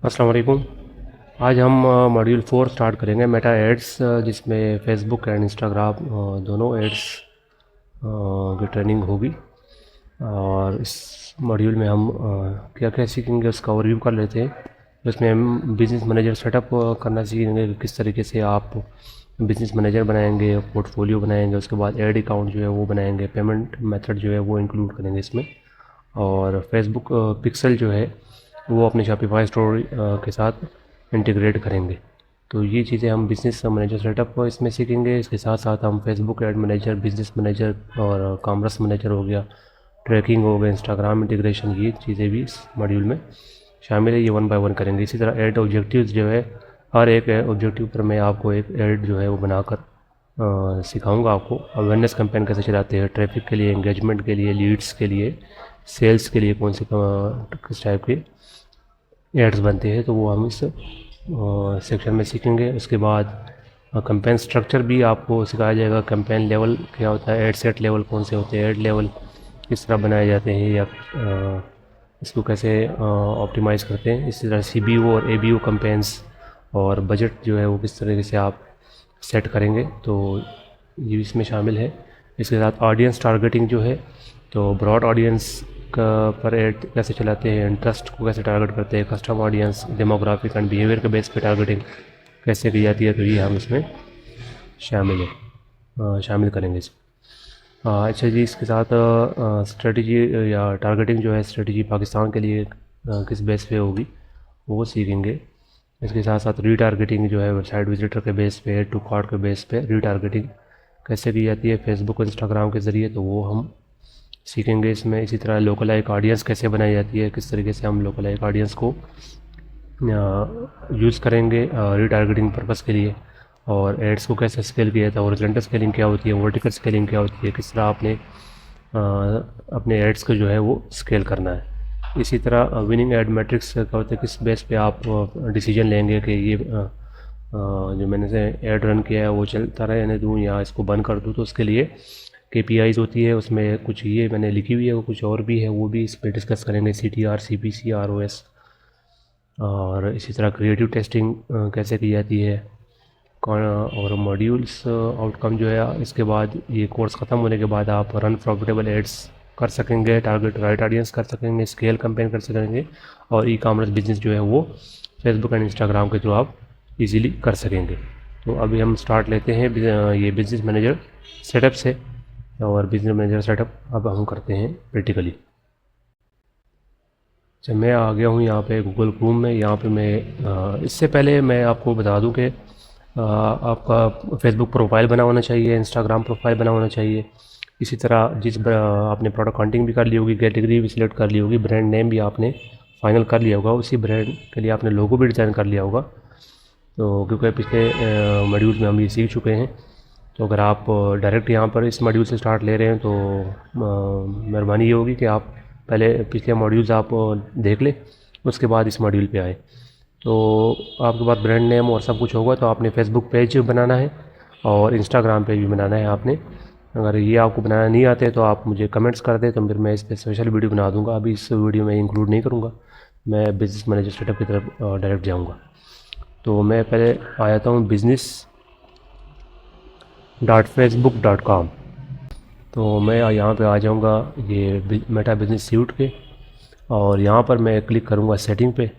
अस्सलाम वालेकुम। आज हम मॉड्यूल 4 स्टार्ट करेंगे मेटा एड्स, जिसमें फेसबुक एंड इंस्टाग्राम दोनों एड्स की ट्रेनिंग होगी। और इस मॉड्यूल में हम क्या क्या सीखेंगे उसका ओवरव्यू कर लेते हैं। इसमें हम बिज़नेस मैनेजर सेटअप करना सीखेंगे कि किस तरीके से आप बिज़नेस मैनेजर बनाएंगे, पोर्टफोलियो बनाएंगे, उसके बाद एड अकाउंट जो है वो बनाएंगे, पेमेंट मेथड जो है वो इंक्लूड करेंगे इसमें। और फेसबुक पिक्सल जो है वो अपने शॉपिफाई स्टोर के साथ इंटीग्रेट करेंगे। तो ये चीज़ें हम बिज़नेस मैनेजर सेटअप इसमें सीखेंगे। इसके साथ साथ हम Facebook ad manager, business manager और कॉमर्स मैनेजर हो गया, ट्रैकिंग हो गया, इंस्टाग्राम इंटीग्रेशन, ये चीज़ें भी इस मॉड्यूल में शामिल है। ये 1 बाय 1 करेंगे। इसी तरह एड ऑब्जेक्टिव्स जो है, हर एक ऑब्जेक्टिव पर मैं आपको एक एड जो है वो बनाकर सिखाऊंगा आपको। अवेयरनेस कैंपेन कैसे चलाते हैं, ट्रैफिक के लिए, एंगेजमेंट के लिए, लीड्स के लिए, सेल्स के लिए कौन से किस टाइप के एड्स बनते हैं, तो वो हम इस सेक्शन में सीखेंगे। उसके बाद कैंपेन स्ट्रक्चर भी आपको सिखाया जाएगा। कैंपेन लेवल क्या होता है, एड सेट लेवल कौन से होते हैं, एड लेवल किस तरह बनाए जाते हैं, या इसको कैसे ऑप्टिमाइज़ करते हैं। इसी तरह CBO और ABO कैंपेन्स और बजट जो है वो किस तरीके से आप सेट करेंगे, तो ये इसमें शामिल है। इसके साथ ऑडियंस टारगेटिंग जो है, तो ब्रॉड ऑडियंस का पर एड कैसे चलाते हैं, इंटरेस्ट को कैसे टारगेट करते हैं, custom audience, demographic and behaviour के बेस पे टारगेटिंग कैसे की जाती है, तो ये हम इसमें शामिल है, शामिल करेंगे इसको। अच्छा जी, इसके साथ स्ट्रेटजी या टारगेटिंग जो है, स्ट्रेटजी पाकिस्तान के लिए किस बेस पे होगी वो सीखेंगे। इसके साथ साथ रीटारगेटिंग जो है, वेबसाइट विजिटर के बेस पे, एड टू कार्ट के बेस पे रीटारगेटिंग कैसे की जाती है फेसबुक और इंस्टाग्राम के ज़रिए, तो वो हम सीखेंगे इसमें। इसी तरह लोकलाइक ऑडियंस कैसे बनाई जाती है, किस तरीके से हम लोकलाइक ऑडियंस को यूज़ करेंगे रीटारगेटिंग पर्पज़ के लिए, और एड्स को कैसे स्केल किया जाता है, हॉरिजॉन्टल स्केलिंग क्या होती है, वर्टिकल स्केलिंग क्या होती है, किस तरह आपने अपने एड्स को जो है वो स्केल करना है। इसी तरह विनिंग एड मैट्रिक्स क्या होता है, किस बेस पे आप डिसीजन लेंगे कि ये जो मैंने से एड रन किया है वो चलता रहने दूँ या इसको बंद कर दूँ। तो उसके लिए KPIs होती है, उसमें कुछ ये मैंने लिखी हुई है, वो कुछ और भी है, वो भी इस पर डिस्कस करेंगे। CTR, CPC, ROS। और इसी तरह क्रिएटिव टेस्टिंग कैसे की जाती है, कौन और मॉड्यूल्स आउटकम जो है, इसके बाद ये कोर्स ख़त्म होने के बाद आप रन प्रॉफिटेबल एड्स कर सकेंगे, टारगेट राइट ऑडियंस कर सकेंगे, स्केल कैंपेन कर सकेंगे, और ई-कॉमर्स बिजनेस जो है वो फेसबुक एंड इंस्टाग्राम के थ्रू आप इजीली कर सकेंगे। तो अभी हम स्टार्ट लेते हैं ये बिज़नेस मैनेजर सेटअप से। और बिज़नेस मैनेजर सेटअप अब हम करते हैं प्रैक्टिकली। जब मैं आ गया हूँ यहाँ पे गूगल क्रोम में, यहाँ पे मैं इससे पहले मैं आपको बता दूँ कि आपका फेसबुक प्रोफाइल बना होना चाहिए, इंस्टाग्राम प्रोफाइल बना होना चाहिए। इसी तरह आपने प्रोडक्ट हंटिंग भी कर ली होगी, कैटेगरी भी सिलेक्ट कर ली होगी, ब्रांड नेम भी आपने फाइनल कर लिया होगा, उसी ब्रांड के लिए आपने लोगो भी डिज़ाइन कर लिया होगा। तो क्योंकि पिछले मॉड्यूल में हम ये सीख चुके हैं, तो अगर आप डायरेक्ट यहाँ पर इस मॉड्यूल से स्टार्ट ले रहे हैं, तो मेहरबानी ये होगी कि आप पहले पिछले मॉड्यूल्स आप देख लें, उसके बाद इस मॉड्यूल पे आए। तो आपके पास ब्रांड नेम और सब कुछ होगा, तो आपने फेसबुक पेज बनाना है और इंस्टाग्राम पेज भी बनाना है आपने। अगर ये आपको बनाना नहीं आते तो आप मुझे कमेंट्स कर दें, तो फिर मैं इस पर स्पेशल वीडियो बना दूंगा। अभी इस वीडियो में इंक्लूड नहीं करूँगा, मैं बिज़नेस मैनेजर सेटअप की तरफ डायरेक्ट जाऊँगा। तो मैं पहले आ जाता हूँ business.facebook.com। तो मैं यहाँ पे आ जाऊँगा ये मेटा बिजनेस सूट के, और यहाँ पर मैं क्लिक करूँगा सेटिंग पे।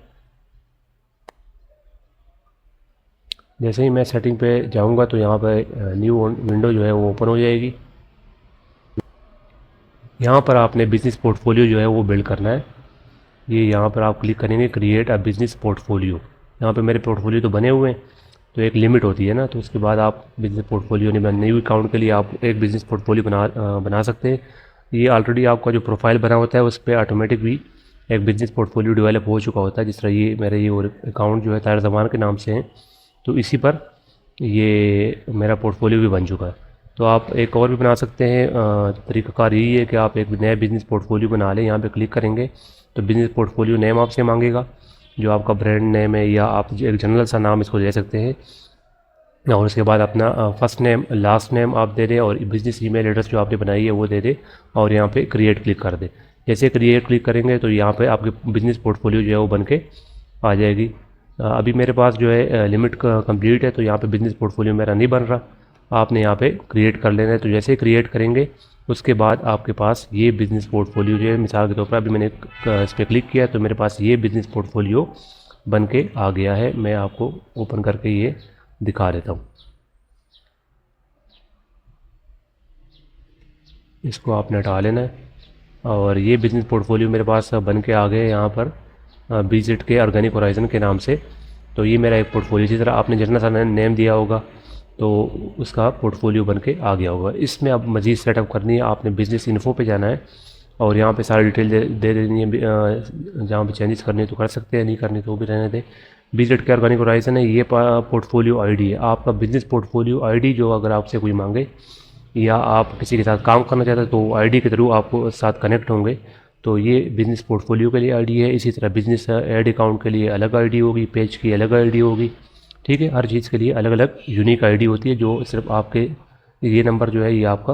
जैसे ही मैं सेटिंग पे जाऊँगा तो यहाँ पे न्यू विंडो जो है वो ओपन हो जाएगी। यहाँ पर आपने बिज़नेस पोर्टफोलियो जो है वो बिल्ड करना है। ये यहाँ पर आप क्लिक करेंगे क्रिएट अ बिज़नेस पोर्टफोलियो। यहाँ पे मेरे पोर्टफोलियो तो बने हुए हैं, तो एक लिमिट होती है ना, तो उसके बाद आप बिज़नेस पोर्टफोलियो नहीं बना, न्यू अकाउंट के लिए आप एक बिज़नेस पोर्टफोलियो बना सकते हैं। ये ऑलरेडी आपका जो प्रोफाइल बना होता है उस पर ऑटोमेटिक भी एक बिज़नेस पोर्टफोलियो डेवलप हो चुका होता है। जिस तरह ये मेरे ये और अकाउंट जो है ताहिर ज़मान के नाम से हैं, तो इसी पर ये मेरा पोर्टफोलियो भी बन चुका है। तो आप एक और भी बना सकते हैं। तरीक़ाकार यही है कि आप एक नया बिज़नेस पोर्टफोलियो बना लें। यहाँ पे क्लिक करेंगे तो बिज़नेस पोर्टफोलियो नेम आपसे मांगेगा, जो आपका ब्रांड नेम है, या आप एक जनरल सा नाम इसको दे सकते हैं। और उसके बाद अपना फर्स्ट नेम, लास्ट नेम आप दे दें, और बिज़नेस ईमेल एड्रेस जो आपने बनाई है वो दे दें, और यहाँ पे क्रिएट क्लिक कर दें। जैसे क्रिएट क्लिक करेंगे तो यहाँ पे आपके बिज़नेस पोर्टफोलियो जो है वो बन के आ जाएगी। अभी मेरे पास जो है लिमिट कंप्लीट है, तो यहाँ पे बिजनेस पोर्टफोलियो मेरा नहीं बन रहा। आपने यहाँ पे क्रिएट कर लेना है। तो जैसे ही क्रिएट करेंगे उसके बाद आपके पास ये बिज़नेस पोर्टफोलियो जो है, मिसाल के तौर पर अभी मैंने इस पर क्लिक किया तो मेरे पास ये बिज़नेस पोर्टफोलियो बन के आ गया है। मैं आपको ओपन करके ये दिखा देता हूँ। इसको आपने हटा लेना है और ये बिज़नेस पोर्टफोलियो मेरे पास बन के आ गए यहाँ पर बीजेट के ऑर्गेनिक होराइजन के नाम से। तो ये मेरा एक पोर्टफोलियो, इसी तरह आपने जितना सा नेम दिया होगा तो उसका पोर्टफोलियो बन के आ गया होगा। इसमें अब मज़ीद सेटअप करनी है, आपने बिज़नेस इन्फो पे जाना है और यहाँ पे सारी डिटेल दे देनी है। जहाँ पे चेंजेस करनी है तो कर सकते हैं, नहीं करनी तो भी रहने दें। बीजेट के ऑर्गेनिक होराइजन है, ये पोर्टफोलियो आईडी है आपका बिज़नेस पोर्टफोलियो आईडी। जो अगर आपसे कोई मांगे या आप किसी के साथ काम करना चाहते हैं तो आईडी के थ्रू आपको साथ कनेक्ट होंगे। तो ये बिज़नेस पोर्टफोलियो के लिए आईडी है। इसी तरह बिज़नेस ऐड अकाउंट के लिए अलग आईडी होगी, पेज की अलग आईडी होगी। ठीक है, हर चीज़ के लिए अलग अलग यूनिक आईडी होती है, जो सिर्फ आपके ये नंबर जो है ये आपका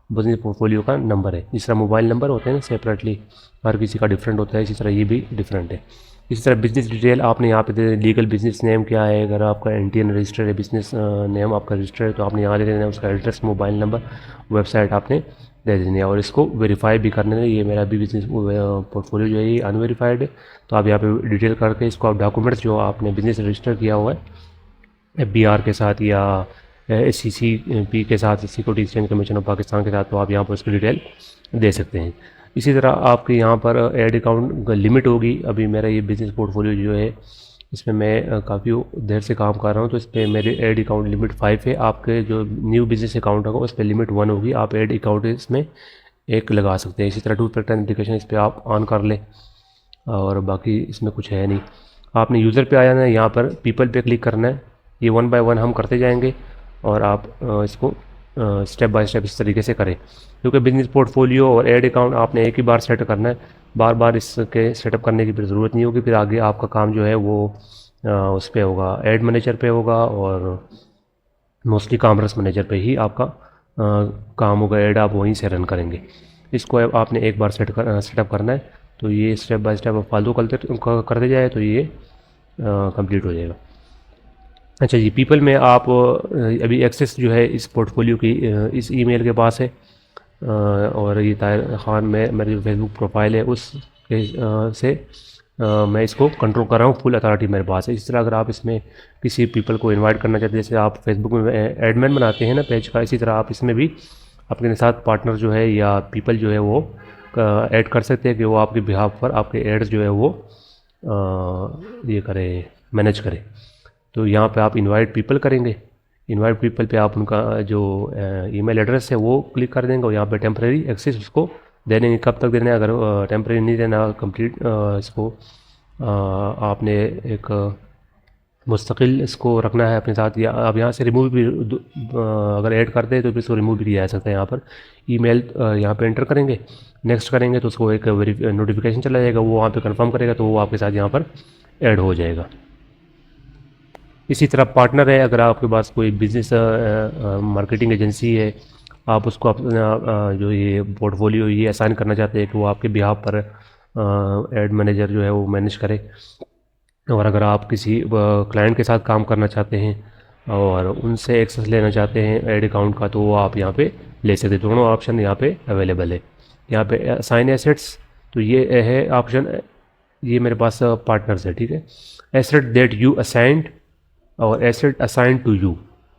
बिज़नेस पोर्टफोलियो का नंबर है। जिस तरह मोबाइल नंबर होते हैं ना सेपरेटली, हर किसी का डिफरेंट होता है, इसी तरह ये भी डिफरेंट है। इसी तरह बिज़नेस डिटेल आपने यहाँ पे दे, लीगल बिज़नेस नेम क्या है, अगर आपका एनटीएन रजिस्टर है, बिज़नेस नेम आपका रजिस्टर है तो आपने यहाँ दे देना है, उसका एड्रेस, मोबाइल नंबर, वेबसाइट आपने दे देनी है और इसको वेरीफाई भी करने है। ये मेरा भी बिज़नेस पोर्टफोलियो जो है ये अनवेरीफाइड है, तो आप यहाँ पे डिटेल करके इसको आप डॉक्यूमेंट्स जो आपने बिज़नेस रजिस्टर किया हुआ है FBR के साथ या SCCP के साथ, security exchange commission of Pakistan के साथ, तो आप यहाँ पर उसकी डिटेल दे सकते हैं। इसी तरह आपके यहाँ पर ऐड अकाउंट लिमिट होगी। अभी मेरा ये बिज़नेस पोर्टफोलियो जो है इसमें मैं काफ़ी देर से काम कर रहा हूँ, तो इस पर मेरे ऐड अकाउंट लिमिट 5 है। आपके जो न्यू बिज़नेस अकाउंट होगा उस पर लिमिट 1 होगी। आप ऐड अकाउंट इसमें एक लगा सकते हैं। इसी तरह 2 फैक्टर एप्लीकेशन इस पर आप ऑन कर लें और बाकी इसमें कुछ है नहीं। आपने यूज़र पे आ जाना है, यहाँ पर पीपल पे क्लिक करना है। ये 1 बाय 1 हम करते जाएंगे और आप इसको स्टेप बाय स्टेप इस तरीके से करें, क्योंकि बिज़नेस पोर्टफोलियो और ऐड अकाउंट आपने एक ही बार सेट करना है। बार बार इसके सेटअप करने की फिर ज़रूरत नहीं होगी। फिर आगे आपका काम जो है वो उस पर होगा, ऐड मैनेजर पे होगा और मोस्टली कॉमर्स मैनेजर पे ही आपका काम होगा। ऐड आप वहीं से रन करेंगे। इसको आपने एक बार सेटअप करना है। तो ये स्टेप बाय स्टेप फालतू करते जाए तो ये कंप्लीट हो जाएगा। अच्छा जी, पीपल में आप अभी एक्सेस जो है इस पोर्टफोलियो की इस ईमेल के पास है और ये ताहिर ख़ान में मेरी जो फेसबुक प्रोफाइल है उस से मैं इसको कंट्रोल कर रहा हूँ। फुल अथॉरिटी मेरे पास है। इस तरह अगर आप इसमें किसी पीपल को इनवाइट करना चाहते हैं, जैसे आप फेसबुक में एडमिन बनाते हैं ना पेज का, इसी तरह आप इसमें भी अपने साथ पार्टनर जो है या पीपल जो है वो ऐड कर सकते हैं कि वो आपके बिहाफ पर आपके एड्स जो है वो ये करे, मैनेज करे। तो यहाँ पे आप इनवाइट पीपल करेंगे। इनवाइट पीपल पे आप उनका जो ईमेल एड्रेस है वो क्लिक कर देंगे और यहाँ पे टेम्परेरी एक्सेस उसको दे देंगे। कब तक देना है, अगर टेम्परेरी नहीं देना कंप्लीट इसको आपने एक मुस्तकिल इसको रखना है अपने साथ, या आप यहाँ से रिमूव भी अगर ऐड करते हैं तो फिर इसको रिमूव भी किया जा सकता है। यहाँ पर ईमेल यहाँ पे एंटर करेंगे, नेक्स्ट करेंगे तो उसको एक नोटिफिकेशन चला जाएगा, वो वहाँ पे कंफर्म करेगा तो वो आपके साथ यहाँ पर ऐड हो जाएगा। इसी तरह पार्टनर है, अगर आपके पास कोई बिज़नेस मार्केटिंग एजेंसी है, आप उसको अपना जो ये पोर्टफोलियो ये असाइन करना चाहते हैं कि वो आपके बिहाफ पर एड मैनेजर जो है वो मैनेज करे। और अगर आप किसी क्लाइंट के साथ काम करना चाहते हैं और उनसे एक्सेस लेना चाहते हैं ऐड अकाउंट का, तो वो आप यहाँ पे ले सकते हैं। दोनों ऑप्शन यहाँ पे अवेलेबल है। यहाँ पे असाइन एसेट्स, तो ये है ऑप्शन, ये मेरे पास पार्टनर्स है। ठीक है, एसेट दैट यू असाइंड और एसेट असाइन टू यू,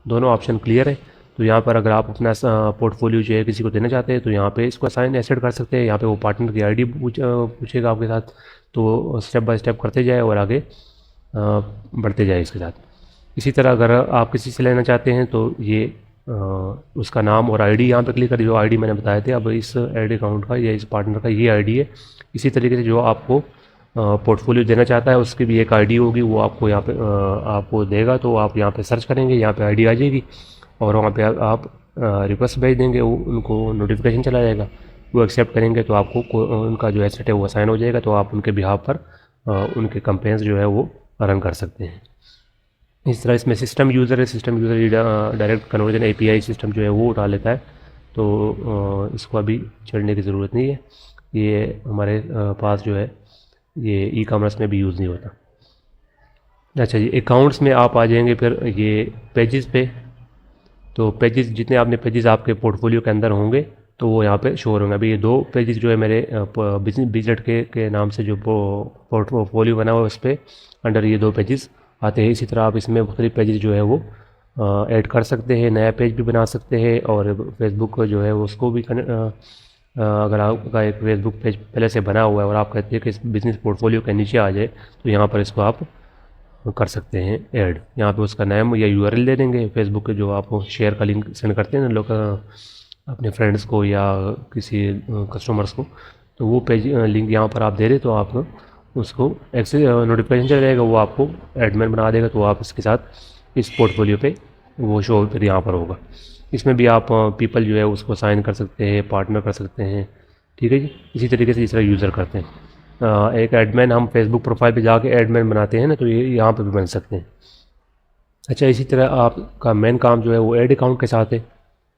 दोनों ऑप्शन क्लियर है। तो यहाँ पर अगर आप अपना पोर्टफोलियो जो है किसी को देना चाहते हैं तो यहाँ पे इसको असाइन एसेट कर सकते हैं। यहाँ पे वो पार्टनर की आईडी पूछेगा आपके साथ, तो स्टेप बाय स्टेप करते जाए और आगे बढ़ते जाए इसके साथ। इसी तरह अगर आप किसी से लेना चाहते हैं तो ये उसका नाम और आईडी यहाँ पे क्लिक करिए, जो आईडी मैंने बताए थे। अब इस ऐड अकाउंट का या इस पार्टनर का ये आईडी है। इसी तरीके से जो आपको पोर्टफोलियो देना चाहता है उसकी भी एक आईडी होगी, वो आपको यहाँ पे आपको देगा। तो आप यहाँ पे सर्च करेंगे, यहाँ पे आईडी आ जाएगी और वहाँ पे आप रिक्वेस्ट भेज देंगे, उनको नोटिफिकेशन चला जाएगा, वो एक्सेप्ट करेंगे तो आपको उनका जो एसेट है वो असाइन हो जाएगा। तो आप उनके बिहाफ पर उनके कंपेन्स जो है वो रन कर सकते हैं। इस तरह इसमें सिस्टम यूज़र है, system user direct conversion API system जो है वो उठा लेता है, तो इसको अभी चढ़ने की ज़रूरत नहीं है। ये हमारे पास जो है ये ई कॉमर्स में भी यूज़ नहीं होता। अच्छा जी, अकाउंट्स में आप आ जाएंगे फिर ये पेजेस पे। तो पेजेस जितने आपने पेजेस आपके पोर्टफोलियो के अंदर होंगे तो वो यहाँ पे शो होंगे। अभी ये 2 पेजेस जो है मेरे बिजनेस के नाम से जो पोर्टफोलियो बना हुआ है उस पर अंडर ये 2 पेजेस आते हैं। इसी तरह आप इसमें मुख्तलिफ पेजेस जो है वो ऐड कर सकते हैं, नया पेज भी बना सकते हैं। और फेसबुक जो है उसको भी अगर आपका एक फेसबुक पेज पहले से बना हुआ है और आप कहते हैं कि इस बिज़नेस पोर्टफोलियो के नीचे आ जाए, तो यहाँ पर इसको आप कर सकते हैं ऐड। यहाँ पे उसका नाम या यूआरएल दे देंगे फेसबुक के, जो आप शेयर का लिंक सेंड करते हैं ना लोग अपने फ्रेंड्स को या किसी कस्टमर्स को, तो वो पेज लिंक यहाँ पर आप दे रहे तो आप उसको एक्सेस नोटिफिकेशन चल जाएगा, वो आपको एडमिन बना देगा। तो आप इसके साथ इस पोर्टफोलियो पे वो शो फिर यहाँ पर होगा। इसमें भी आप पीपल जो है उसको साइन कर सकते हैं, पार्टनर कर सकते हैं। ठीक है जी, इसी तरीके से इस तरह यूज़र करते हैं। एक एडमिन हम फेसबुक प्रोफाइल पे जाके एडमिन बनाते हैं ना, तो ये यहाँ पे भी बन सकते हैं। अच्छा, इसी तरह आपका मेन काम जो है वो ऐड अकाउंट के साथ है।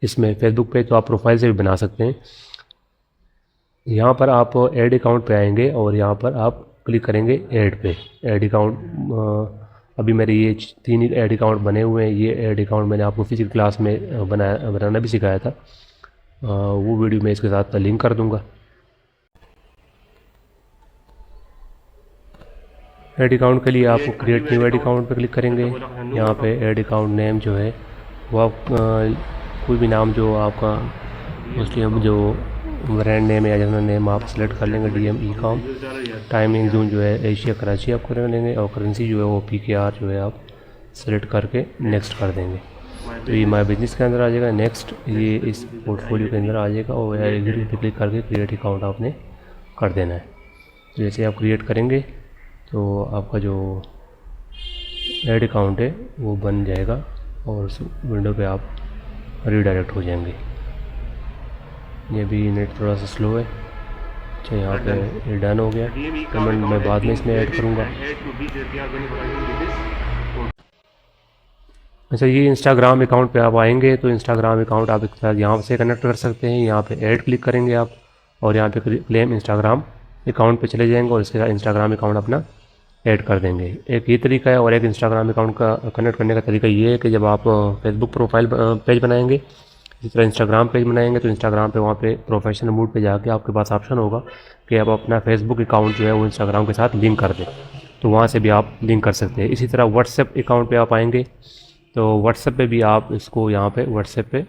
इसमें फेसबुक पे तो आप प्रोफाइल से भी बना सकते हैं। यहाँ पर आप ऐड अकाउंट पे आएंगे और यहाँ पर आप क्लिक करेंगे ऐड पे। ऐड अकाउंट अभी मेरे ये 3 ही ऐड अकाउंट बने हुए हैं। ये ऐड अकाउंट मैंने आपको फिजिकल क्लास में बनाना भी सिखाया था। वो वीडियो मैं इसके साथ लिंक कर दूँगा। ऐड अकाउंट के लिए आपको क्रिएट न्यू ऐड अकाउंट पर क्लिक करेंगे। यहाँ पे ऐड अकाउंट नेम जो है वो आप कोई भी नाम जो आपका मोस्टली हम जो ब्रांड नेम या जनरल नेम आप सेलेक्ट कर लेंगे। DM e com. Timing zone जो है एशिया कराची आप कर लेंगे और करेंसी जो है वो PKR जो है आप सेलेक्ट करके नेक्स्ट कर देंगे। तो ये माई बिजनेस के अंदर आ जाएगा। नेक्स्ट ये इस पोर्टफोलियो के अंदर आ जाएगा और एग्री पे क्लिक करके क्रिएट अकाउंट आपने कर देना है। तो जैसे आप क्रिएट करेंगे तो आपका जो ऐड अकाउंट है वो बन जाएगा और उस विंडो पे आप रीडायरेक्ट हो जाएंगे। ये भी नेट थोड़ा सा स्लो है। अच्छा, यहाँ पे ये डन हो गया। पेमेंट मैं बाद में इसमें ऐड करूँगा। अच्छा, ये इंस्टाग्राम अकाउंट पे आप आएंगे तो इंस्टाग्राम अकाउंट आप एक साथ यहाँ से कनेक्ट कर सकते हैं। यहाँ पे ऐड क्लिक करेंगे आप और यहाँ पे क्लेम इंस्टाग्राम अकाउंट पे चले जाएंगे और इसके साथ इंस्टाग्राम अकाउंट अपना ऐड कर देंगे। एक ये तरीका है। और एक इंस्टाग्राम अकाउंट का कनेक्ट करने का तरीका ये है कि जब आप फेसबुक प्रोफाइल पेज बनाएंगे, इस तरह इंस्टाग्राम पेज बनाएंगे तो इंस्टाग्राम पे वहाँ पे प्रोफेशनल मोड पे जाके आपके पास ऑप्शन होगा कि आप अपना फेसबुक अकाउंट जो है वो इंस्टाग्राम के साथ लिंक कर दें, तो वहाँ से भी आप लिंक कर सकते हैं। इसी तरह व्हाट्सएप अकाउंट पे आप आएंगे तो व्हाट्सएप पे भी आप इसको यहाँ पे व्हाट्सएप पे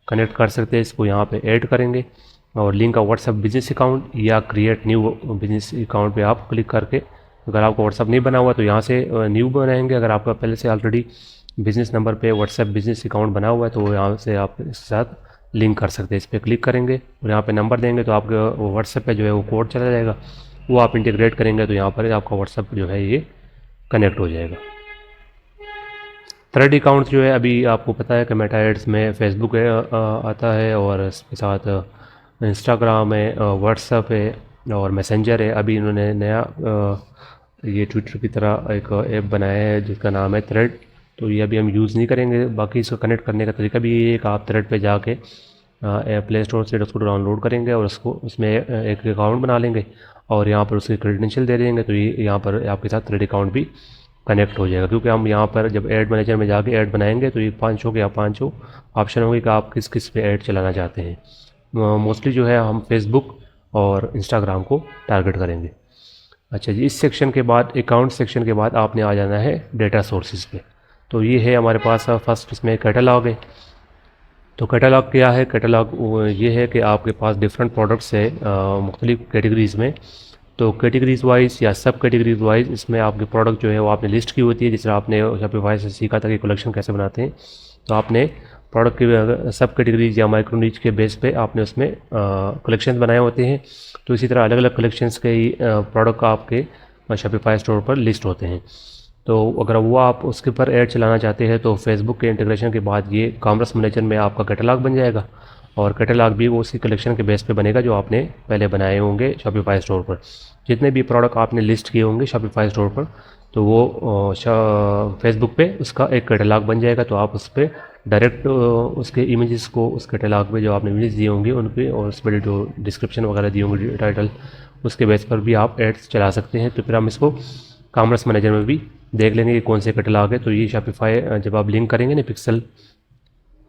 कनेक्ट कर सकते हैं। इसको यहाँ पे ऐड करेंगे और लिंक का व्हाट्सएप बिजनेस अकाउंट या क्रिएट न्यू बिजनेस अकाउंट पे आप क्लिक करके, अगर आपका व्हाट्सएप नहीं बना हुआ तो यहाँ से न्यू बनाएंगे। अगर आपका पहले से ऑलरेडी बिजनेस नंबर पे व्हाट्सएप बिजनेस अकाउंट बना हुआ है तो यहाँ से आप इसके साथ लिंक कर सकते हैं। इस पर क्लिक करेंगे और यहाँ पे नंबर देंगे तो आपके व्हाट्सएप पे जो है वो कोड चला जाएगा, वो आप इंटीग्रेट करेंगे तो यहाँ पर आपका व्हाट्सएप जो है ये कनेक्ट हो जाएगा। थर्ड अकाउंट जो है अभी आपको पता है कि मेटा एड्स में फेसबुक आता है और इसके साथ इंस्टाग्राम है, व्हाट्सएप है और मैसेंजर है। अभी इन्होंने नया ये ट्विटर की तरह एक ऐप बनाया है जिसका नाम है थ्रेड, तो ये अभी हम यूज़ नहीं करेंगे। बाकी इसको कनेक्ट करने का तरीका भी ये है कि आप थ्रेड पे जाके प्ले स्टोर से उसको डाउनलोड करेंगे और उसको उसमें एक अकाउंट बना लेंगे और यहाँ पर उसके क्रेडेंशियल दे देंगे तो ये यहाँ पर आपके साथ थ्रेड अकाउंट भी कनेक्ट हो जाएगा। क्योंकि हम यहाँ पर जब ऐड मैनेजर में जाके ऐड बनाएंगे तो ये 500 के या 500 ऑप्शन होंगे कि आप किस किस पे ऐड चलाना चाहते हैं। मोस्टली जो है हम फेसबुक और इंस्टाग्राम को टारगेट करेंगे। अच्छा जी, इस सेक्शन के बाद अकाउंट सेक्शन के बाद आपने आ जाना है डेटा सोर्सेज पे। तो ये है हमारे पास फर्स्ट इसमें कैटलॉग है। तो कैटलॉग क्या है? कैटलॉग ये है कि आपके पास डिफरेंट प्रोडक्ट्स है मुख्तलिफ कैटेगरीज़ में। तो कैटेगरीज वाइज या सब कैटेगरीज वाइज इसमें आपके प्रोडक्ट जो है वो आपने लिस्ट की होती है। जिस तरह आपने शॉपिफाई से सीखा था कि कलेक्शन कैसे बनाते हैं, तो आपने प्रोडक्ट के सब कैटेगरीज या माइक्रो नीच के बेस पे आपने उसमें कलेक्शन बनाए होते हैं। तो इसी तरह अलग अलग कलेक्शंस के प्रोडक्ट आपके शॉपिफाई स्टोर पर लिस्ट होते हैं। तो अगर वो आप उसके ऊपर ऐड चलाना चाहते हैं तो फेसबुक के इंटीग्रेशन के बाद ये कॉमर्स मैनेजर में आपका कैटलॉग बन जाएगा और कैटलॉग भी वो उसी कलेक्शन के बेस पे बनेगा जो आपने पहले बनाए होंगे शॉपिफाई स्टोर पर। जितने भी प्रोडक्ट आपने लिस्ट किए होंगे शॉपिफाई स्टोर पर तो वो फेसबुक पे उसका एक कैटलॉग बन जाएगा। तो आप उस पर डायरेक्ट उसके इमेजेस को उस कैटलॉग पे जो आपने इमेज दिए होंगे उन पर और उस पर जो डिस्क्रिप्शन वगैरह दिए होंगे टाइटल, उसके बेस पर भी आप एड्स चला सकते हैं। तो फिर हम इसको कॉमर्स मैनेजर में भी देख लेंगे कि कौन से कैटलॉग है। तो ये शॉपिफाई जब आप लिंक करेंगे ना पिक्सल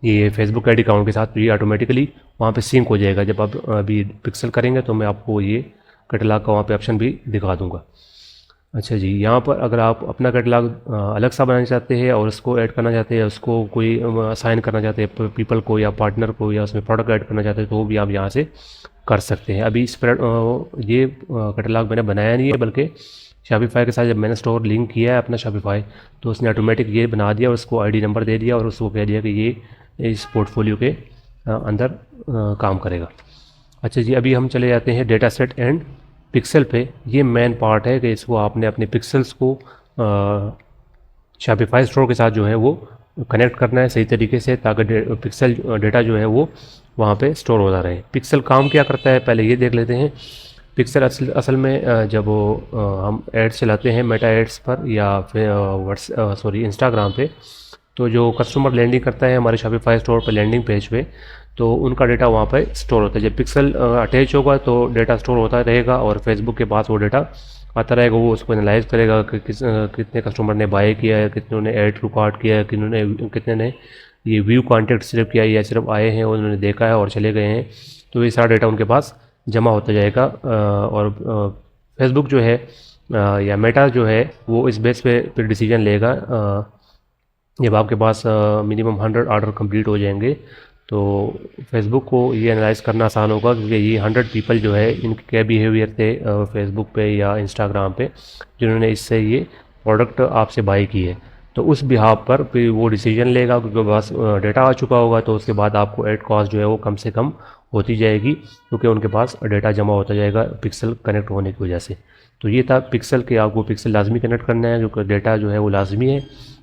ये फेसबुक आईडी अकाउंट के साथ, तो ये ऑटोमेटिकली वहाँ पे सिंक हो जाएगा। जब आप अभी पिक्सल करेंगे तो मैं आपको ये कैटलॉग का वहाँ पे ऑप्शन भी दिखा दूँगा। अच्छा जी, यहाँ पर अगर आप अपना कैटलॉग अलग सा बनाना चाहते हैं और उसको ऐड करना चाहते हैं, उसको कोई असाइन करना चाहते हैं पीपल को या पार्टनर को, या उसमें प्रोडक्ट ऐड करना चाहते हैं, तो वो भी आप यहाँ से कर सकते हैं। अभी इस पर ये कैटलॉग मैंने बनाया नहीं है, बल्कि शॉपिफाई के साथ जब मैंने स्टोर लिंक किया है अपना शॉपिफाई, तो उसने ऑटोमेटिक ये बना दिया और उसको आईडी नंबर दे दिया और उसको कह दिया कि ये इस पोर्टफोलियो के अंदर काम करेगा। अच्छा जी, अभी हम चले जाते हैं डेटा सेट एंड पिक्सल पे। ये मेन पार्ट है कि इसको आपने अपने पिक्सल्स को शॉपिफाई स्टोर के साथ जो है वो कनेक्ट करना है सही तरीके से, ताकि पिक्सल डेटा जो है वो वहाँ पे स्टोर होता रहे। पिक्सल काम क्या करता है पहले ये देख लेते हैं। पिक्सल असल में जब हम एड्स चलाते हैं मेटा एड्स पर या फिर इंस्टाग्राम पे, तो जो कस्टमर लैंडिंग करता है हमारे शॉपिफाई स्टोर पर लैंडिंग पेज पे, तो उनका डेटा वहाँ पे स्टोर होता है। जब पिक्सल अटैच होगा तो डेटा स्टोर होता रहेगा और फेसबुक के पास वो डेटा आता रहेगा। वो उसको एनालाइज करेगा कि कितने कस्टमर ने बाय किया है, कितनों ने ऐड टू कार्ट किया है, कितने ने ये व्यू कॉन्टेक्ट सिर्फ किया है या सिर्फ आए हैं उन्होंने देखा है और चले गए हैं। तो ये सारा डेटा उनके पास जमा होता जाएगा और फेसबुक जो है या मेटा जो है वो इस बेस पे फिर डिसीजन लेगा। जब आपके पास मिनिमम 100 ऑर्डर कंप्लीट हो जाएंगे तो फेसबुक को ये एनालाइज करना आसान होगा, क्योंकि ये 100 पीपल जो है इनके क्या बिहेवियर थे फेसबुक पे या इंस्टाग्राम पे जिन्होंने इससे ये प्रोडक्ट आपसे बाई की है। तो उस बिहाफ पर फिर वो डिसीजन लेगा, क्योंकि बस डेटा आ चुका होगा, तो उसके बाद आपको एड कॉस्ट जो है वो कम से कम होती जाएगी, क्योंकि उनके पास डेटा जमा होता जाएगा पिक्सल कनेक्ट होने की वजह से। तो ये था पिक्सल के, आपको पिक्सल लाजमी कनेक्ट करना है क्योंकि डेटा जो है वो लाजमी है।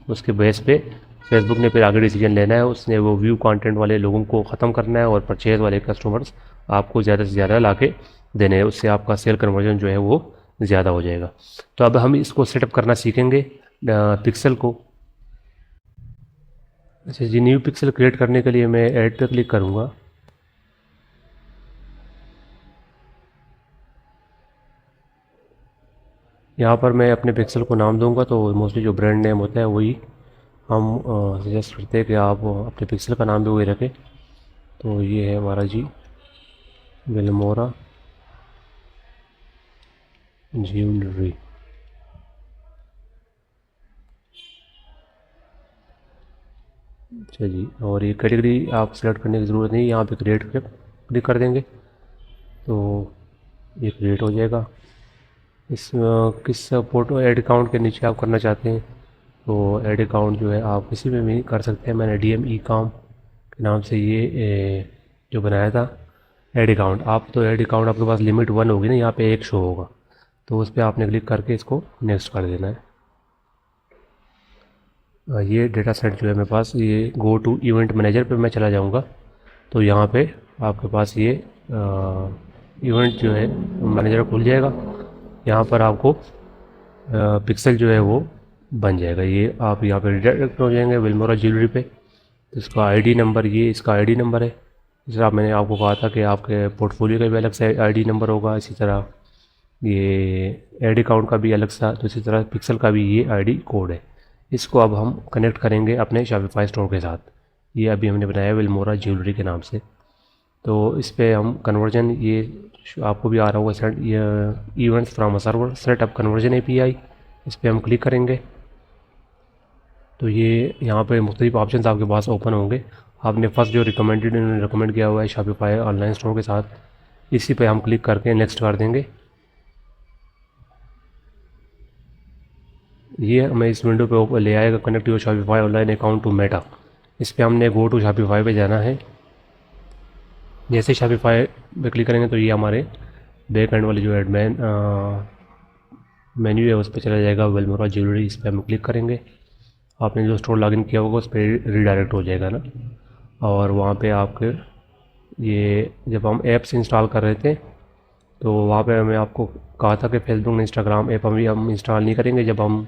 उसके बेस पे फेसबुक ने फिर आगे डिसीजन लेना है, उसने वो व्यू कंटेंट वाले लोगों को ख़त्म करना है और परचेज़ वाले कस्टमर्स आपको ज़्यादा से ज़्यादा ला के देने हैं। उससे आपका सेल कन्वर्जन जो है वो ज़्यादा हो जाएगा। तो अब हम इसको सेटअप करना सीखेंगे पिक्सल को। अच्छा जी, न्यू पिक्सल क्रिएट करने के लिए मैं ऐड पे क्लिक करूँगा। यहाँ पर मैं अपने पिक्सल को नाम दूंगा, तो मोस्टली जो ब्रांड नेम होता है वही हम सजेस्ट करते हैं कि आप अपने पिक्सल का नाम भी वही रखें। तो ये है हमारा जी विलमोरा ज्वेलरी। अच्छा जी, और ये कैटेगरी आप सेलेक्ट करने की ज़रूरत नहीं, यहाँ पे क्रिएट पे क्लिक कर देंगे तो ये क्रिएट हो जाएगा। इस किस फ़ोटो ऐड अकाउंट के नीचे आप करना चाहते हैं, तो ऐड अकाउंट जो है आप किसी में भी कर सकते हैं। मैंने डीएम ई काम के नाम से ये जो बनाया था ऐड अकाउंट। आप तो ऐड अकाउंट आपके पास लिमिट 1 होगी ना, यहाँ पे एक शो होगा, तो उस पर आपने क्लिक करके इसको नेक्स्ट कर देना है। ये डेटा सेट जो है मेरे पास, ये गो टू इवेंट मैनेजर पे मैं चला जाऊँगा, तो यहाँ पे आपके पास ये इवेंट जो है मैनेजर खुल जाएगा। यहाँ पर आपको पिक्सल जो है वो बन जाएगा। ये आप यहाँ पे रिडायरेक्ट हो जाएंगे विलमोरा ज्वेलरी पे। तो इसका आईडी नंबर, ये इसका आईडी नंबर है। जैसे आप मैंने आपको कहा था कि आपके पोर्टफोलियो का भी अलग से आईडी नंबर होगा, इसी तरह ये एड अकाउंट का भी अलग सा, तो इसी तरह पिक्सल का भी ये आईडी कोड है। इसको अब हम कनेक्ट करेंगे अपने शॉपिफाई स्टोर के साथ। ये अभी हमने बनाया विलमोरा ज्वेलरी के नाम से। तो इस पर हम कन्वर्जन, ये आपको भी आ रहा होगा सेट, ये events from a server setup conversion API, इस पर हम क्लिक करेंगे तो ये यहाँ पे मुख्तलिफ ऑप्शन आपके पास ओपन होंगे। आपने फर्स्ट जो रिकमेंडेड इन्होंने रिकमेंड किया हुआ है शॉपिफाई ऑनलाइन स्टोर के साथ, इसी पे हम क्लिक करके नेक्स्ट कर देंगे। ये हमें इस विंडो पे ले आएगा, connect your Shopify online account to Meta. इस पर हमने गो टू शॉपिफाई पे जाना है। जैसे शॉपिफाई पे क्लिक करेंगे तो ये हमारे बैक एंड वाले जो एडमैन मेन्यू है उस पर चला जाएगा वेलमोरा ज्वेलरी। इस पर हम क्लिक करेंगे, आपने जो स्टोर लॉगिन किया होगा उस पर रीडायरेक्ट हो जाएगा ना। और वहाँ पे आपके ये जब हम ऐप्स इंस्टॉल कर रहे थे तो वहाँ पे हमें आपको कहा था कि फेसबुक इंस्टाग्राम ऐप अभी हम इंस्टॉल नहीं करेंगे, जब हम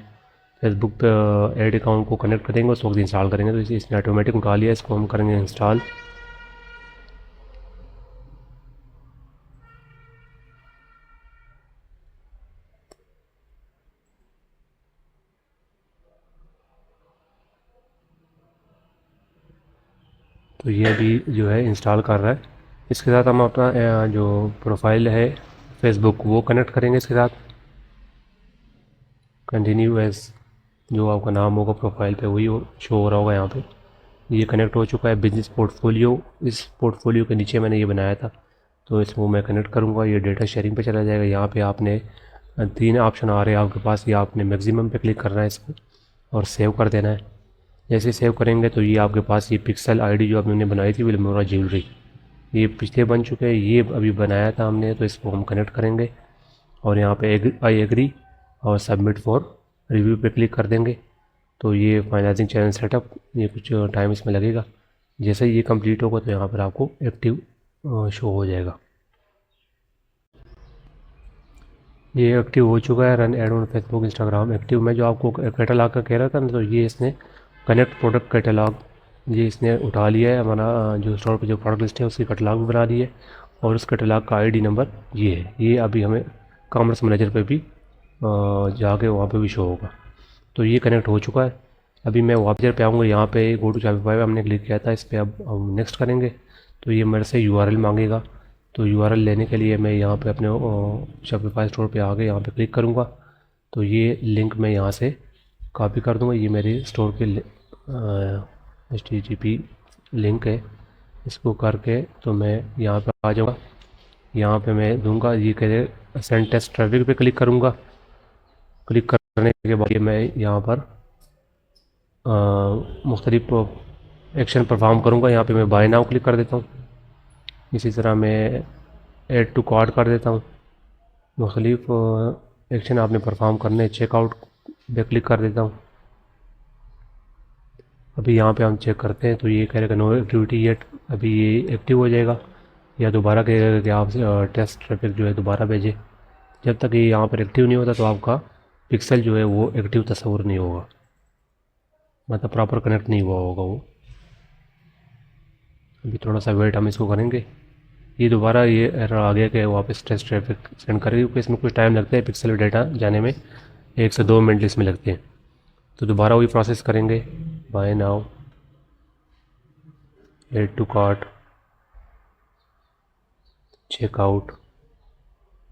फेसबुक पे ऐड अकाउंट को कनेक्ट करेंगे उस वक्त इंस्टॉल करेंगे। तो इसने ऑटोमेटिक उठा लिया, इसको हम करेंगे इंस्टॉल। तो ये अभी जो है इंस्टॉल कर रहा है। इसके साथ हम अपना जो प्रोफाइल है फेसबुक वो कनेक्ट करेंगे इसके साथ। कंटिन्यू एज जो आपका नाम होगा प्रोफाइल पे वही शो हो रहा होगा यहाँ पे। ये कनेक्ट हो चुका है। बिजनेस पोर्टफोलियो, इस पोर्टफोलियो के नीचे मैंने ये बनाया था, तो इसको मैं कनेक्ट करूँगा। ये डेटा शेयरिंग पे चला जाएगा। यहाँ पे आपने 3 ऑप्शन आ रहे हैं आपके पास। ये आपने मैक्सिमम पे क्लिक करना है इसको और सेव कर देना है। जैसे सेव करेंगे तो ये आपके पास ये पिक्सल आईडी जो आपने बनाई थी विलमोरा ज्वेलरी, ये पिछले बन चुके हैं। ये अभी बनाया था हमने, तो इसको हम कनेक्ट करेंगे और यहाँ पे आई एग्री और सबमिट फॉर रिव्यू पे क्लिक कर देंगे। तो ये फाइनलाइजिंग चैनल सेटअप, ये कुछ टाइम इसमें लगेगा। जैसे ही ये कंप्लीट होगा तो यहाँ पर आपको एक्टिव शो हो जाएगा। ये एक्टिव हो चुका है। Run ad on Facebook Instagram active. मैं जो आपको कैटलॉग का कह रहा था ना, तो ये इसने कनेक्ट प्रोडक्ट कैटलॉग ये इसने उठा लिया है। हमारा जो स्टोर पे जो प्रोडक्ट लिस्ट है उसकी कैटलॉग भी बना ली है और उस कैटलॉग का आईडी नंबर ये है। ये अभी हमें कॉमर्स मैनेजर पे भी जाके वहाँ पे भी शो होगा। तो ये कनेक्ट हो चुका है। अभी मैं वापस पे आऊँगा। यहाँ पे गो टू शॉपिफाई हमने क्लिक किया था, इस पर अब हम नेक्स्ट करेंगे। तो ये मेरे से यूआरएल मांगेगा। तो यूआरएल लेने के लिए मैं यहाँ पे अपने शॉपिफाई स्टोर पे आके यहाँ पे क्लिक करूँगा। तो ये लिंक मैं यहाँ से कॉपी कर दूँगा। ये मेरे स्टोर के HTTP लिंक है। इसको करके तो मैं यहाँ पे आ जाऊँगा। यहाँ पे मैं दूँगा, ये कह रहे सेंड टेस्ट ट्रैफिक पे क्लिक करूँगा। क्लिक करने के बाद ये मैं यहाँ पर मुख्तलिफ एक्शन परफॉर्म करूँगा। यहाँ पे मैं बाय नाउ क्लिक कर देता हूँ। इसी तरह मैं ऐड टू कार्ट कर देता हूँ। मुख्तलिफ एक्शन आपने परफॉर्म करने, चेकआउट पे क्लिक कर देता हूँ। अभी यहाँ पे हम चेक करते हैं तो ये कह रहेगा नो एक्टिविटी येट। अभी ये एक्टिव हो जाएगा या दोबारा कहेगा कि आप टेस्ट ट्रैफिक जो है दोबारा भेजें। जब तक ये यहाँ पर एक्टिव नहीं होता तो आपका पिक्सल जो है वो एक्टिव तस्वुर नहीं होगा, मतलब प्रॉपर कनेक्ट नहीं हुआ होगा वो। अभी थोड़ा सा वेट हम इसको करेंगे। ये दोबारा ये एरर आ गया कि वापस टेस्ट ट्रैफिक सेंड करेगी, क्योंकि इसमें कुछ टाइम लगता है पिक्सल डेटा जाने में, 1 से 2 मिनट इसमें लगते हैं। तो दोबारा वही प्रोसेस करेंगे। Buy now, add to cart, checkout.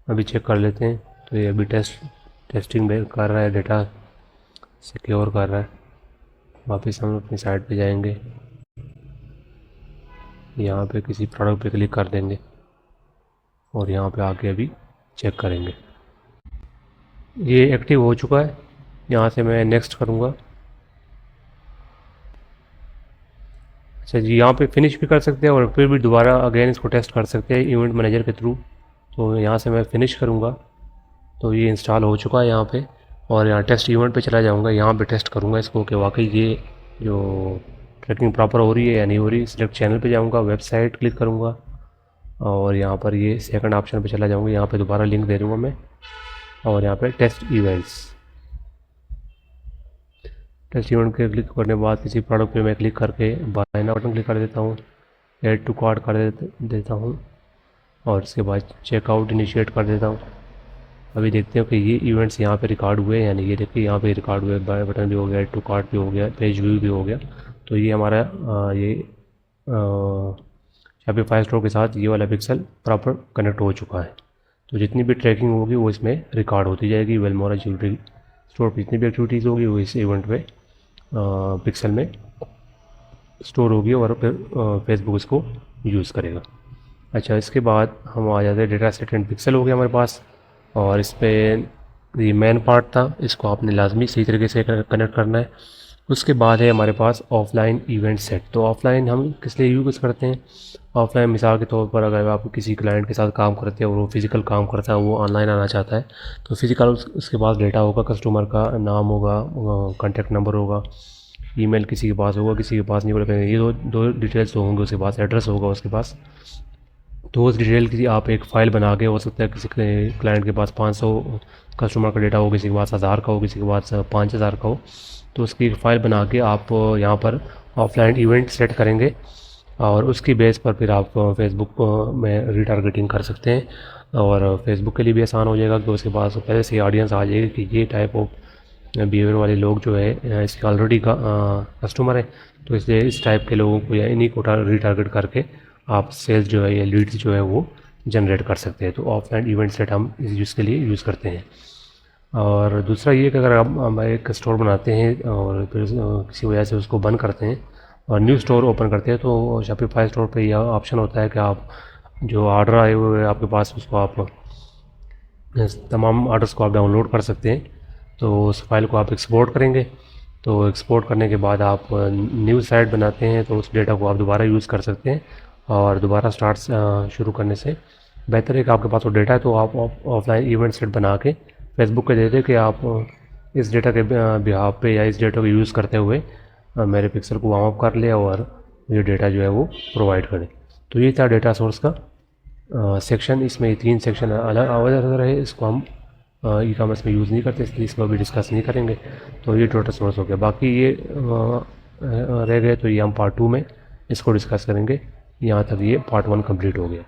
अभी चेक कर लेते हैं। तो ये अभी टेस्टिंग कर रहा है, डेटा सिक्योर कर रहा है। वापस हम अपनी साइट पे जाएंगे, यहाँ पे किसी प्रोडक्ट पे क्लिक कर देंगे और यहाँ पे आके अभी चेक करेंगे। ये एक्टिव हो चुका है। यहाँ से मैं नेक्स्ट करूँगा। अच्छा जी, यहाँ पे फिनिश भी कर सकते हैं और फिर भी दोबारा अगेन इसको टेस्ट कर सकते हैं इवेंट मैनेजर के थ्रू। तो यहाँ से मैं फिनिश करूँगा। तो ये इंस्टॉल हो चुका है यहाँ पे, और यहाँ टेस्ट इवेंट पे चला जाऊँगा। यहाँ पे टेस्ट करूँगा इसको कि वाकई ये जो ट्रैकिंग प्रॉपर हो रही है या नहीं हो रही। सिलेक्ट चैनल पे जाऊँगा, वेबसाइट क्लिक करूँगा और यहाँ पर ये सेकंड ऑप्शन पे चला जाऊँगा। यहाँ पे दोबारा लिंक दे दूँगा मैं और यहाँ पे टेस्ट इवेंट्स के क्लिक करने के बाद किसी प्रोडक्ट पे मैं क्लिक करके बाय नाउ बटन क्लिक कर देता हूँ, ऐड टू कार्ट कर देता हूँ और इसके बाद चेकआउट इनिशिएट कर देता हूँ। अभी देखते हैं कि ये इवेंट्स यहाँ पे रिकॉर्ड हुए हैं, यानी ये देखिए यहाँ पे रिकॉर्ड हुए, बाय बटन भी हो गया, ऐड टू कार्ट भी हो गया, पेज व्यू भी हो गया। तो ये हमारा ये शॉपिफाई स्टोर के साथ ये वाला पिक्सल प्रॉपर कनेक्ट हो चुका है। तो जितनी भी ट्रैकिंग होगी वो इसमें रिकॉर्ड होती जाएगी। विलमोरा ज्वेलरी स्टोर पर जितनी भी एक्टिविटीज़ होगी वो इस इवेंट में पिक्सल में स्टोर होगी और फिर फेसबुक इसको यूज़ करेगा। अच्छा, इसके बाद हम आ जाते हैं डेटा सेट एंड पिक्सल हो गया हमारे पास, और इस पर ये मेन पार्ट था, इसको आपने लाजमी सही तरीके से कनेक्ट करना है। उसके बाद है हमारे पास ऑफलाइन इवेंट सेट। तो ऑफलाइन हम किस लिए यूज़ करते हैं? ऑफलाइन मिसाल के तौर पर अगर आप किसी क्लाइंट के साथ काम करते हैं और वो फिज़िकल काम करता है, वो ऑनलाइन आना चाहता है, तो फिज़िकल उसके पास डेटा होगा, कस्टमर का नाम होगा, कॉन्टैक्ट नंबर होगा, ईमेल किसी के पास होगा, किसी के पास नहीं होगा। ये दो डिटेल्स होंगे उसके पास, एड्रेस होगा उसके पास। तो उस डिटेल की आप एक फ़ाइल बना के, हो सकता है किसी क्लाइंट के पास 500 कस्टमर का डेटा हो, किसी के पास 1000 का हो, किसी के पास 5000 का हो, तो उसकी एक फ़ाइल बना के आप यहाँ पर ऑफलाइन इवेंट सेट करेंगे और उसकी बेस पर फिर आप फेसबुक में रीटारगेटिंग कर सकते हैं। और फेसबुक के लिए भी आसान हो जाएगा कि उसके पास पहले से ऑडियंस आ जाएगी कि ये टाइप ऑफ बिहेवियर वाले लोग जो है इसके ऑलरेडी कस्टमर है, तो इसलिए इस टाइप के लोगों को या इन्हीं को रीटारगेट करके आप सेल्स जो है या लीड्स जो है वो जनरेट कर सकते हैं। तो ऑफलाइन इवेंट सेट हम इस यूज़ के लिए यूज़ करते हैं। और दूसरा ये कि अगर आप एक स्टोर बनाते हैं और फिर किसी वजह से उसको बंद करते हैं और न्यू स्टोर ओपन करते हैं, तो शॉपिफाई स्टोर पे यह ऑप्शन होता है कि आप जो ऑर्डर आए हुए हैं आपके पास, उसको आप तमाम ऑर्डर्स को आप डाउनलोड कर सकते हैं। तो उस फाइल को आप एक्सपोर्ट करेंगे, तो एक्सपोर्ट करने के बाद आप न्यू साइट बनाते हैं, तो उस डेटा को आप दोबारा यूज़ कर सकते हैं। और दोबारा शुरू करने से बेहतर है कि आपके पास वो डेटा है, तो आप ऑफलाइन इवेंट सेट बना के फेसबुक पे दे दें कि आप इस डेटा के बिहाफ पे या इस डेटा को यूज़ करते हुए मेरे पिक्सल को वार्म अप कर ले और ये डेटा जो है वो प्रोवाइड करें। तो ये था डेटा सोर्स का सेक्शन। इसमें 3 सेक्शन अलग अलग रहे, इसको हम ई कॉमर्स में यूज़ नहीं करते, इसलिए इसको अभी डिस्कस नहीं करेंगे। तो ये डेटा सोर्स हो गया। बाकी ये रह गए, तो ये हम पार्ट 2 में इसको डिस्कस करेंगे। यहाँ तक ये पार्ट 1 कंप्लीट हो गया।